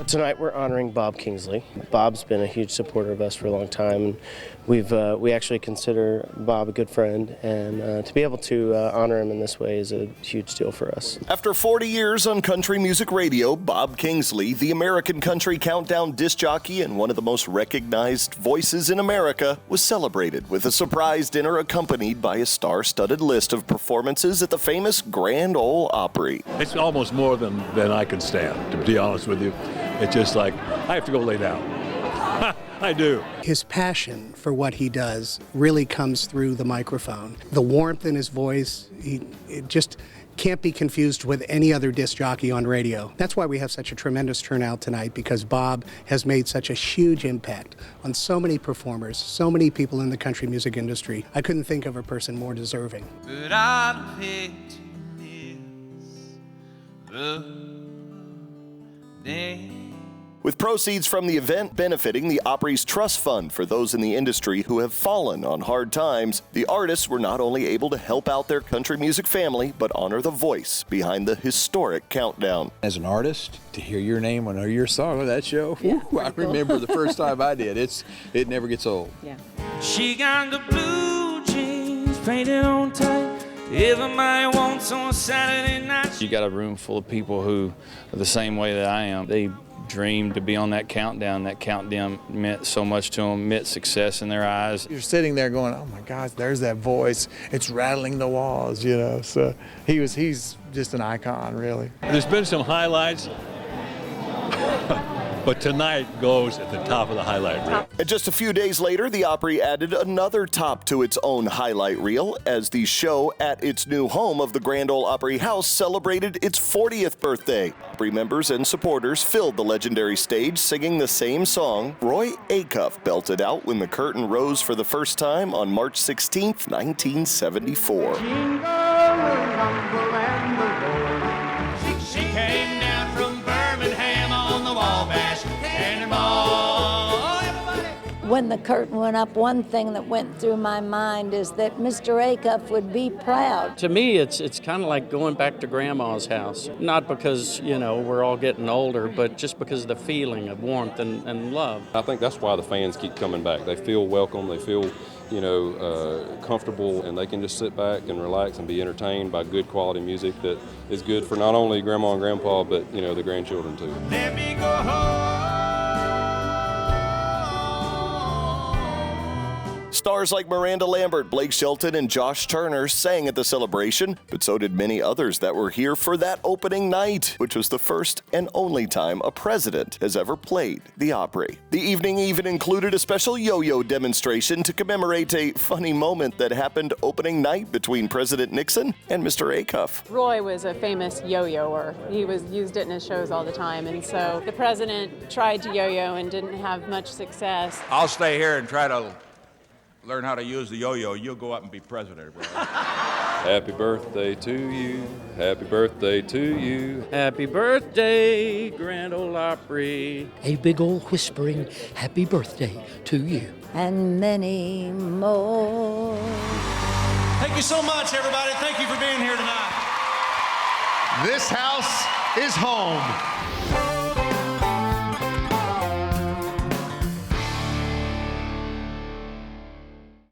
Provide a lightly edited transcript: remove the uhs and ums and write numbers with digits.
Tonight we're honoring Bob Kingsley. Bob's been a huge supporter of us for a long time. We actually consider Bob a good friend, and to be able to honor him in this way is a huge deal for us. After 40 years on country music radio, Bob Kingsley, the American Country Countdown disc jockey and one of the most recognized voices in America, was celebrated with a surprise dinner accompanied by a star-studded list of performances at the famous Grand Ole Opry. It's almost more than I can stand, to be honest with you. It's just like, I have to go lay down. I do. His passion for what he does really comes through the microphone. The warmth in his voice, it just can't be confused with any other disc jockey on radio. That's why we have such a tremendous turnout tonight, because Bob has made such a huge impact on so many performers, so many people in the country music industry. I couldn't think of a person more deserving. But I'd hate to miss the day. With proceeds from the event benefiting the Opry's Trust Fund for those in the industry who have fallen on hard times, the artists were not only able to help out their country music family, but honor the voice behind the historic countdown. As an artist, to hear your name on your song on that show, I remember the first time I did. It never gets old. Yeah. She got the blue jeans painted on tight. Everybody wants on Saturday night. You got a room full of people who are the same way that I am. They dreamed to be on that countdown. That countdown meant so much to them, meant success in their eyes. You're sitting there going, oh my gosh, there's that voice. It's rattling the walls, you know. So he's just an icon, really. There's been some highlights, but tonight goes at the top of the highlight reel. And just a few days later, the Opry added another top to its own highlight reel as the show at its new home of the Grand Ole Opry House celebrated its 40th birthday. Opry members and supporters filled the legendary stage singing the same song Roy Acuff belted out when the curtain rose for the first time on March 16, 1974. She came down from Birmingham on the Wabash. When the curtain went up, one thing that went through my mind is that Mr. Acuff would be proud. To me, it's kind of like going back to Grandma's house. Not because, we're all getting older, but just because of the feeling of warmth and love. I think that's why the fans keep coming back. They feel welcome, they feel, comfortable, and they can just sit back and relax and be entertained by good quality music that is good for not only Grandma and Grandpa, but, the grandchildren too. Let me go home. Stars like Miranda Lambert, Blake Shelton, and Josh Turner sang at the celebration, but so did many others that were here for that opening night, which was the first and only time a president has ever played the Opry. The evening even included a special yo-yo demonstration to commemorate a funny moment that happened opening night between President Nixon and Mr. Acuff. Roy was a famous yo-yoer. He used it in his shows all the time, and so the president tried to yo-yo and didn't have much success. I'll stay here and try to learn how to use the yo-yo. You'll go up and be president. Happy birthday to you. Happy birthday to you. Happy birthday, Grand Ole Opry. A big old whispering happy birthday to you. And many more. Thank you so much, everybody. Thank you for being here tonight. This house is home.